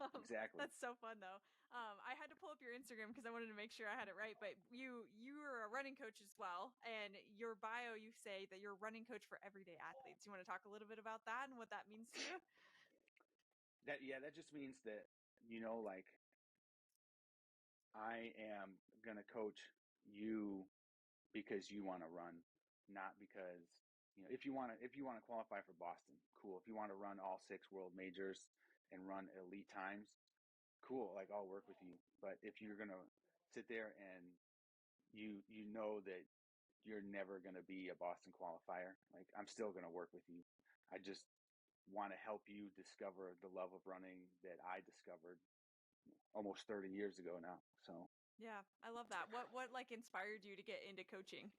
Exactly. That's so fun though. I had to pull up your Instagram because I wanted to make sure I had it right. But you are a running coach as well, and your bio you say that you're a running coach for everyday athletes. You want to talk a little bit about that and what that means to you? That just means that like I am gonna coach you because you want to run, not because if you want to qualify for Boston, cool. If you want to run all 6 world majors and run elite times, cool. Like I'll work with you. But if you're gonna sit there and you know that you're never gonna be a Boston qualifier, like I'm still gonna work with you. I just want to help you discover the love of running that I discovered almost 30 years ago now. So yeah, I love that. What like inspired you to get into coaching?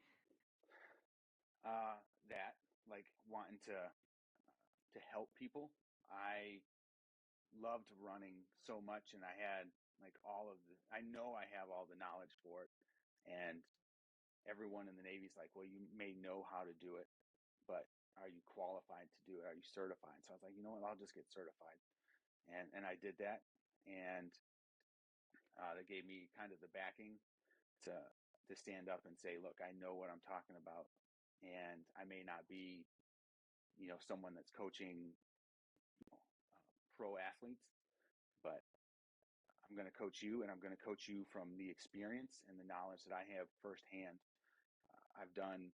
That like wanting to help people. I loved running so much, and I had like I know I have all the knowledge for it, and everyone in the Navy's like, well, you may know how to do it, but are you qualified to do it? Are you certified? So I was like, you know what, I'll just get certified, and I did that, and they gave me kind of the backing to stand up and say, look, I know what I'm talking about, and I may not be someone that's coaching pro athletes, but I'm going to coach you, and I'm going to coach you from the experience and the knowledge that I have firsthand. I've done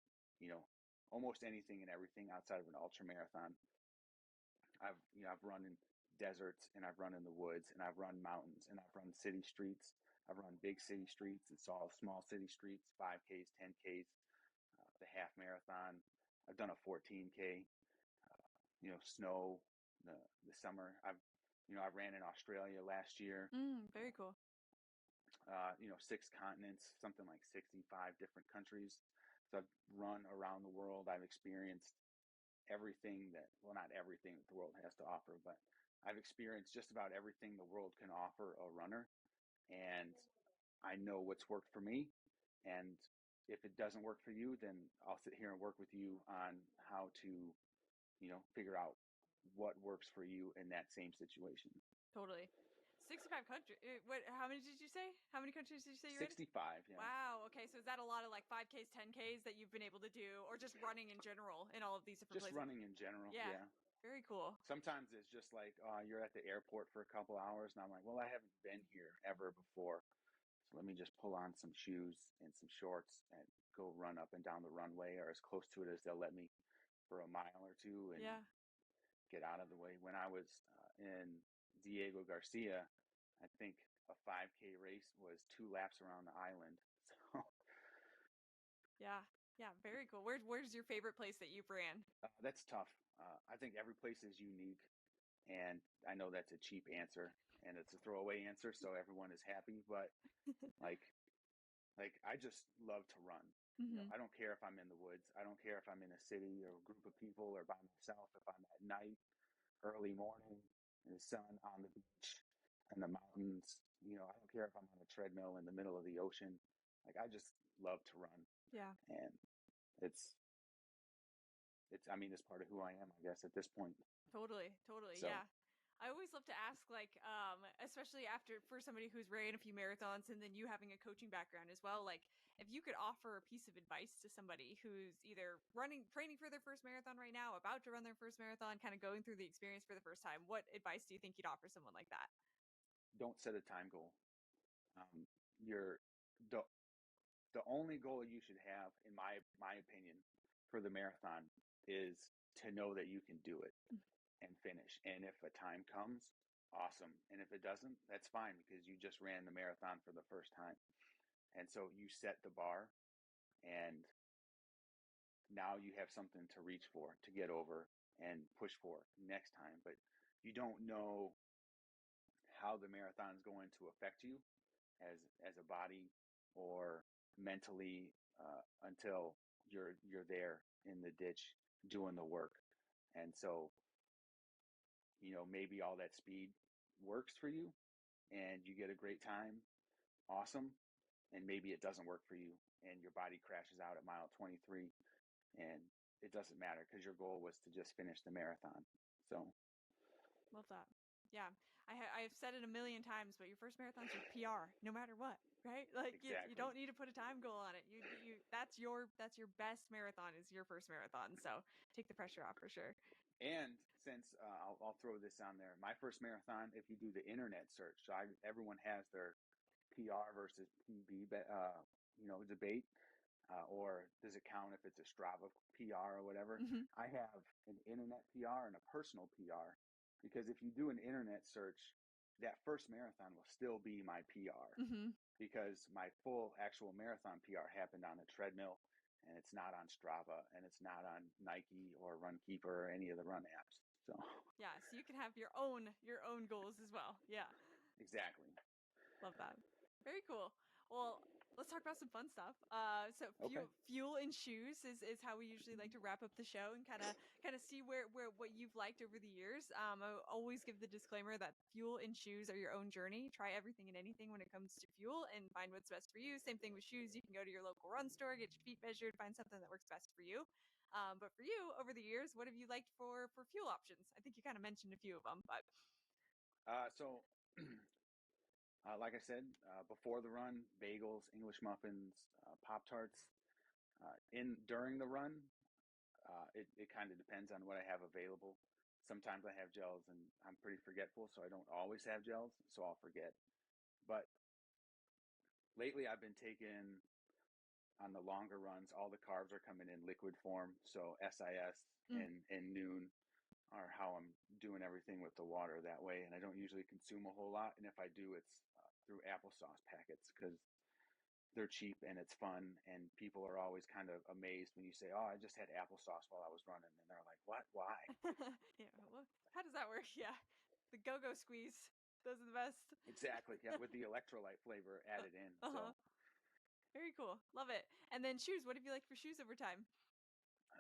almost anything and everything outside of an ultra marathon. I've run in deserts, and I've run in the woods, and I've run mountains, and I've run city streets. I've run big city streets. It's all small city streets, 5Ks, 10Ks, the half marathon. I've done a 14K, snow, the summer. I ran in Australia last year. Very cool. 6 continents, something like 65 different countries. So I've run around the world. I've experienced everything not everything that the world has to offer, but I've experienced just about everything the world can offer a runner. And I know what's worked for me. And if it doesn't work for you, then I'll sit here and work with you on how to, figure out what works for you in that same situation. Totally. 65 countries. How many did you say? How many countries did you say you're 65, in? yeah. Wow. Okay. So is that a lot of like 5Ks, 10Ks that you've been able to do, or just running in general in all of these different Just places? running in general, Yeah. Very cool. Sometimes it's just like you're at the airport for a couple hours, and I'm like, well, I haven't been here ever before. So let me just pull on some shoes and some shorts and go run up and down the runway, or as close to it as they'll let me, for a mile or two, and get out of the way. When I was in Diego Garcia, I think a 5K race was 2 laps around the island. So yeah, very cool. Where's your favorite place that you've ran? that's tough. I think every place is unique, and I know that's a cheap answer and it's a throwaway answer, so everyone is happy. But like I just love to run. Mm-hmm. I don't care if I'm in the woods. I don't care if I'm in a city or a group of people or by myself. If I'm at night, early morning, in the sun, on the beach, in the mountains. I don't care if I'm on a treadmill in the middle of the ocean. Like, I just love to run. Yeah. And it's it's part of who I am, I guess, at this point. Totally. So, Yeah. I always love to ask, like, especially for somebody who's ran a few marathons and then you having a coaching background as well, like, if you could offer a piece of advice to somebody who's either training for their first marathon right now, about to run their first marathon, kind of going through the experience for the first time, what advice do you think you'd offer someone like that? don't set a time goal. You're the only goal you should have, in my opinion, for the marathon is to know that you can do it and finish. And if a time comes, awesome. And if it doesn't, that's fine, because you just ran the marathon for the first time. And so you set the bar, and now you have something to reach for, to get over and push for next time. But you don't know how the marathon is going to affect you as a body or mentally until you're there in the ditch doing the work. And so, maybe all that speed works for you and you get a great time. Awesome. And maybe it doesn't work for you and your body crashes out at mile 23, and it doesn't matter because your goal was to just finish the marathon. So Love that. Yeah. I've said it a million times, but your first marathon's your PR, no matter what, right? Like, exactly. you don't need to put a time goal on it. That's your best marathon, is your first marathon. So take the pressure off for sure. And since I'll throw this on there, my first marathon, if you do the internet search, so everyone has their PR versus PB, debate, or does it count if it's a Strava PR or whatever? Mm-hmm. I have an internet PR and a personal PR, because if you do an internet search, that first marathon will still be my PR, Mm-hmm. because my full actual marathon PR happened on a treadmill, and it's not on Strava, and it's not on Nike or Runkeeper or any of the run apps. So yeah, so you can have your own goals as well. Yeah. exactly. Love that. Very cool. Well, let's talk about some fun stuff. So Okay. fuel and shoes is how we usually like to wrap up the show and kind of see where what you've liked over the years. I always give the disclaimer that fuel and shoes are your own journey. Try everything and anything when it comes to fuel and find what's best for you. Same thing with shoes. You can go to your local run store, get your feet measured, find something that works best for you. But for you, over the years, what have you liked for fuel options? I think you kind of mentioned a few of them, but So like I said, before the run, bagels, English muffins, Pop-Tarts. During the run, it kind of depends on what I have available. Sometimes I have gels, and I'm pretty forgetful, so I don't always have gels, so I'll forget. But lately, I've been taking, on the longer runs, all the carbs are coming in liquid form. So SIS and Noon are how I'm doing everything with the water that way. And I don't usually consume a whole lot. And if I do, it's through applesauce packets, because they're cheap and it's fun. And people are always kind of amazed when you say, "Oh, I just had applesauce while I was running." And they're like, "What? Why?" yeah. Well, how does that work? Yeah. the go-go squeeze. Those are the best. Exactly. Yeah, with the electrolyte flavor added in. So. Very cool. Love it. And then shoes. What have you liked for shoes over time?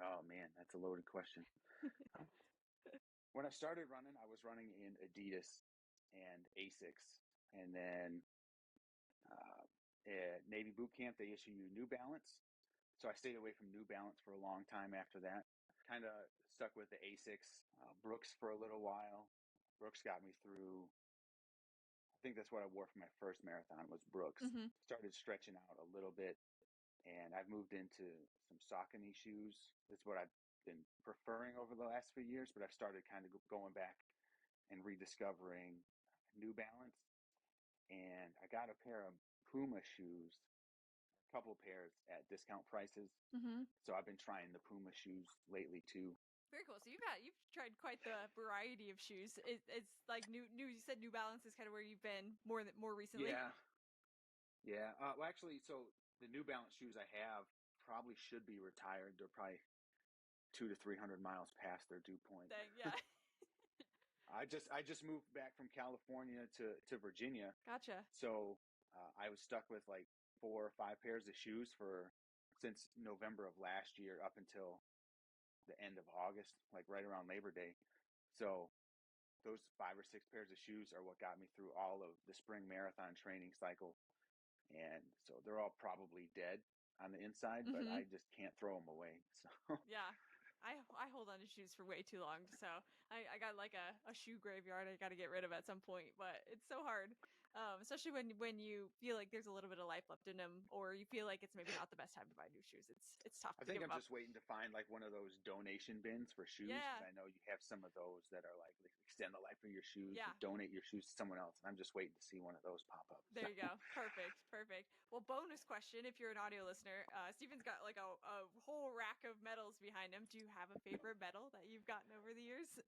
Oh man, that's a loaded question. When I started running, I was running in Adidas and Asics, and then at Navy boot camp they issue you New Balance. So I stayed away from New Balance for a long time after that. Kind of stuck with the Asics, Brooks for a little while. Brooks got me through. I think that's what I wore for my first marathon was Brooks. Mm-hmm. Started stretching out a little bit, and I've moved into some Saucony shoes. That's what I've been preferring over the last few years, but I've started kind of going back and rediscovering New Balance. And I got a pair of Puma shoes, a couple pairs at discount prices. Mm-hmm. So I've been trying the Puma shoes lately too. Very cool. So you've tried quite the variety of shoes. It's like new. You said New Balance is kind of where you've been more recently. Yeah. Well, actually, so the New Balance shoes I have probably should be retired. They're probably 200 to 300 miles past their due point. Dang, yeah. I just moved back from California to Virginia. Gotcha. So I was stuck with like 4 or 5 pairs of shoes since November of last year up until the end of August, like right around Labor Day. So those 5 or 6 pairs of shoes are what got me through all of the spring marathon training cycle. And so they're all probably dead on the inside, but I just can't throw them away. So yeah. I hold on to shoes for way too long, so I got like a shoe graveyard I got to get rid of at some point, but it's so hard, especially when you feel like there's a little bit of life left in them, or you feel like it's maybe not the best time to buy new shoes. It's tough. I think I'm just waiting to find like one of those donation bins for shoes. Yeah. I know you have some of those that are like extend the life of your shoes, yeah. donate your shoes to someone else. I'm just waiting to see one of those pop up. There you go. Perfect. Well, bonus question, if you're an audio listener, Steven's got like a whole rack of medals behind him. Do you have a favorite medal that you've gotten over the years?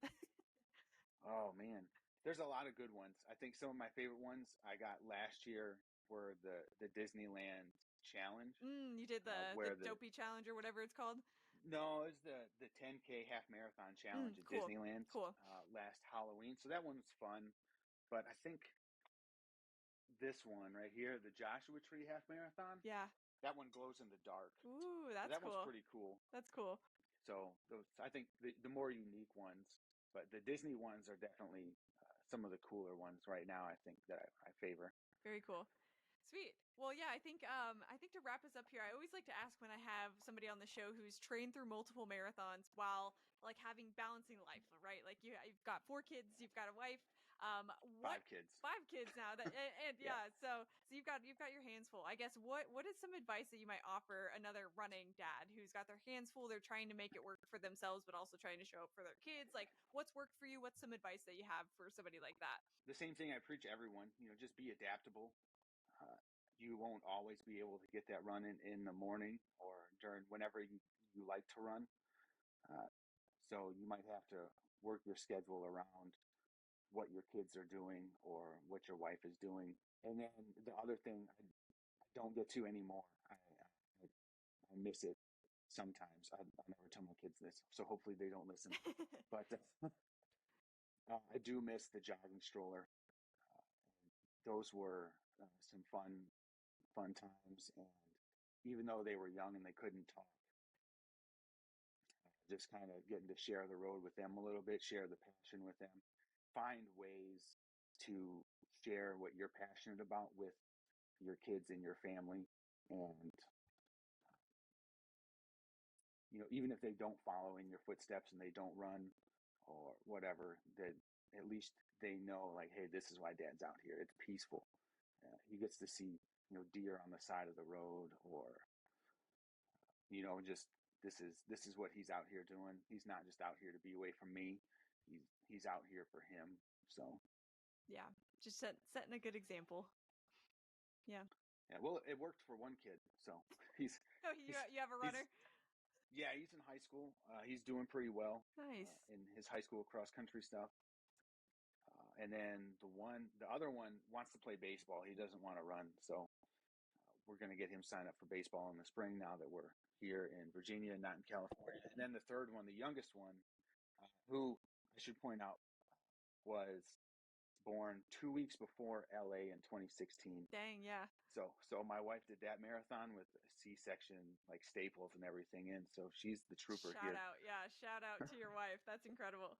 Oh man, there's a lot of good ones. I think some of my favorite ones I got last year were the Disneyland challenge. You did the Dopey challenge or whatever it's called. No, it was the 10K half marathon challenge at cool. Disneyland last Halloween. So that one was fun. But I think this one right here, the Joshua Tree half marathon. Yeah. That one glows in the dark. Ooh, that's that cool. One's pretty cool. That's cool. So those, I think the more unique ones, but the Disney ones are definitely some of the cooler ones right now. I think that I favor. Very cool. Sweet. Well, yeah, I think to wrap us up here, I always like to ask when I have somebody on the show who's trained through multiple marathons while like having balancing life, right? Like you've got 4 kids, you've got a wife. 5 kids. 5 kids now. And yeah, so you've got your hands full. I guess what is some advice that you might offer another running dad who's got their hands full? They're trying to make it work for themselves, but also trying to show up for their kids. Like, what's worked for you? What's some advice that you have for somebody like that? The same thing I preach everyone. Just be adaptable. You won't always be able to get that run in the morning or during whenever you like to run. So you might have to work your schedule around what your kids are doing or what your wife is doing. And then the other thing I don't get to anymore, I miss it sometimes. I never tell my kids this, so hopefully they don't listen. But I do miss the jogging stroller. Those were some fun times. And even though they were young and they couldn't talk, just kind of getting to share the road with them a little bit, share the passion with them. Find ways to share what you're passionate about with your kids and your family. And, even if they don't follow in your footsteps and they don't run or whatever, that at least they know like, hey, this is why dad's out here. It's peaceful. He gets to see, deer on the side of the road or, just this is what he's out here doing. He's not just out here to be away from me. He's out here for him. So yeah, just setting a good example. Yeah. Well, it worked for one kid. So you have a runner? He's in high school. He's doing pretty well. Nice. In his high school cross country stuff. And then the other one wants to play baseball. He doesn't want to run. So we're going to get him signed up for baseball in the spring now that we're here in Virginia, not in California. And then the third one, the youngest one, who I should point out was born 2 weeks before LA in 2016. Dang, yeah. So my wife did that marathon with a C-section, like staples and everything in. So she's the trooper Shout here. out. Yeah, shout out to your wife. That's incredible.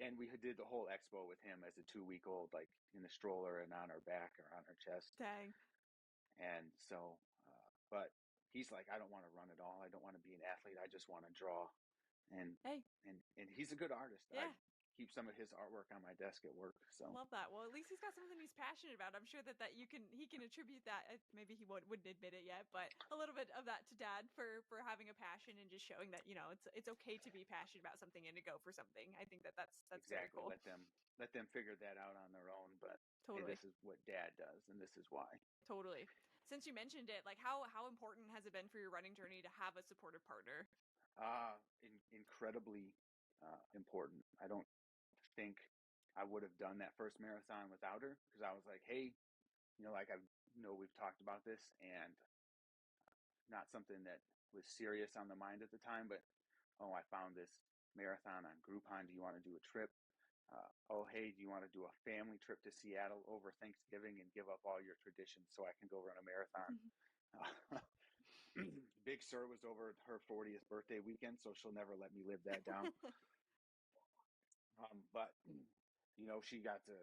And we did the whole expo with him as a 2-week-old, like in a stroller and on our back or on our chest. Dang. And so, but he's like, I don't want to run at all. I don't want to be an athlete. I just want to draw. And Hey. and he's a good artist. Yeah. I keep some of his artwork on my desk at work. So Love that. Well, at least he's got something he's passionate about. I'm sure that he can attribute that. Maybe he wouldn't admit it yet, but a little bit of that to Dad for having a passion and just showing that it's okay to be passionate about something and to go for something. I think that's very exactly. cool. Let them figure that out on their own. But Totally. hey, this is what Dad does, and this is why. Totally. Since you mentioned it, like how important has it been for your running journey to have a supportive partner? Incredibly important. I don't think I would have done that first marathon without her, because I was like, hey, like we've talked about this, and not something that was serious on the mind at the time, but I found this marathon on Groupon. Do you want to do a trip? Hey, do you want to do a family trip to Seattle over Thanksgiving and give up all your traditions so I can go run a marathon? Big Sur was over her 40th birthday weekend, so she'll never let me live that down. But she got to,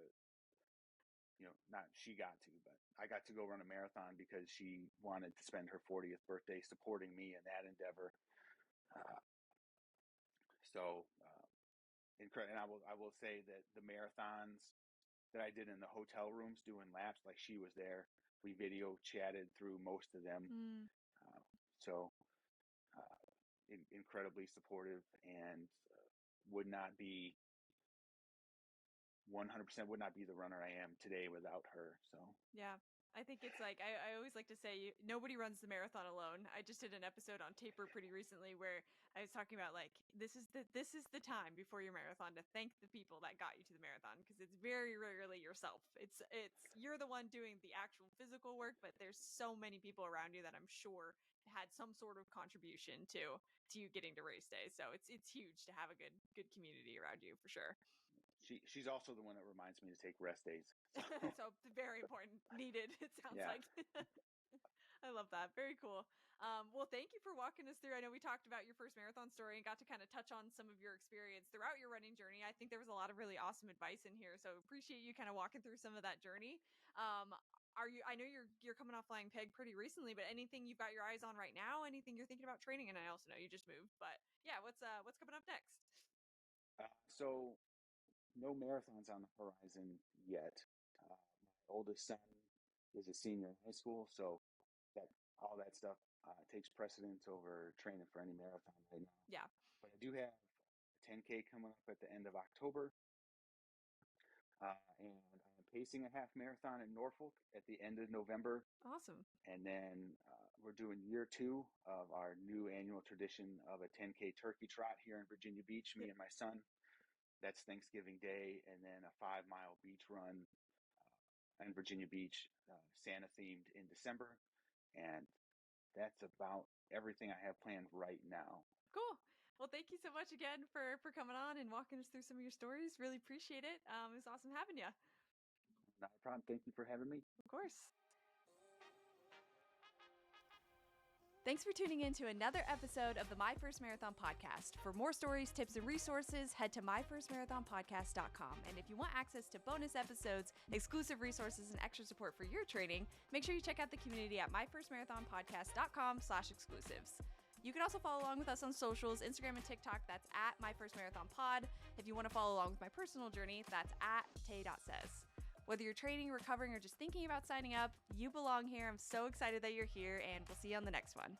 not she got to, but I got to go run a marathon because she wanted to spend her 40th birthday supporting me in that endeavor. Incredible. And I will say that the marathons that I did in the hotel rooms doing laps, like she was there. We video chatted through most of them. Incredibly supportive, and would not be 100% would not be the runner I am today without her. So yeah, I think it's like I always like to say nobody runs the marathon alone. I just did an episode on Taper pretty recently where I was talking about like this is the time before your marathon to thank the people that got you to the marathon, because it's very rarely yourself. It's you're the one doing the actual physical work, but there's so many people around you that I'm sure had some sort of contribution to you getting to race day. So it's huge to have a good community around you for sure. She's also the one that reminds me to take rest days. So very important, needed, it sounds like. I love that. Very cool. Well, thank you for walking us through. I know we talked about your first marathon story and got to kind of touch on some of your experience throughout your running journey. I think there was a lot of really awesome advice in here, so appreciate you kind of walking through some of that journey. I know you're coming off flying peg pretty recently, but anything you've got your eyes on right now? Anything you're thinking about training? And I also know you just moved, but yeah, what's coming up next? So no marathons on the horizon yet. My oldest son is a senior in high school, so all that stuff takes precedence over training for any marathon right now. Yeah. But I do have a 10K coming up at the end of October. And I'm pacing a half marathon in Norfolk at the end of November. Awesome. And then we're doing year 2 of our new annual tradition of a 10K turkey trot here in Virginia Beach, me and my son. That's Thanksgiving Day. And then a 5-mile beach run in Virginia Beach, Santa themed, in December. And that's about everything I have planned right now. Cool. Well, thank you so much again for coming on and walking us through some of your stories. Really appreciate it. It was awesome having you. Not a problem. Thank you for having me. Of course. Thanks for tuning in to another episode of the My First Marathon podcast. For more stories, tips, and resources, head to myfirstmarathonpodcast.com. And if you want access to bonus episodes, exclusive resources, and extra support for your training, make sure you check out the community at myfirstmarathonpodcast.com/exclusives. You can also follow along with us on socials, Instagram and TikTok. That's at myfirstmarathonpod. If you want to follow along with my personal journey, that's at tay.says. Whether you're training, recovering, or just thinking about signing up, you belong here. I'm so excited that you're here, and we'll see you on the next one.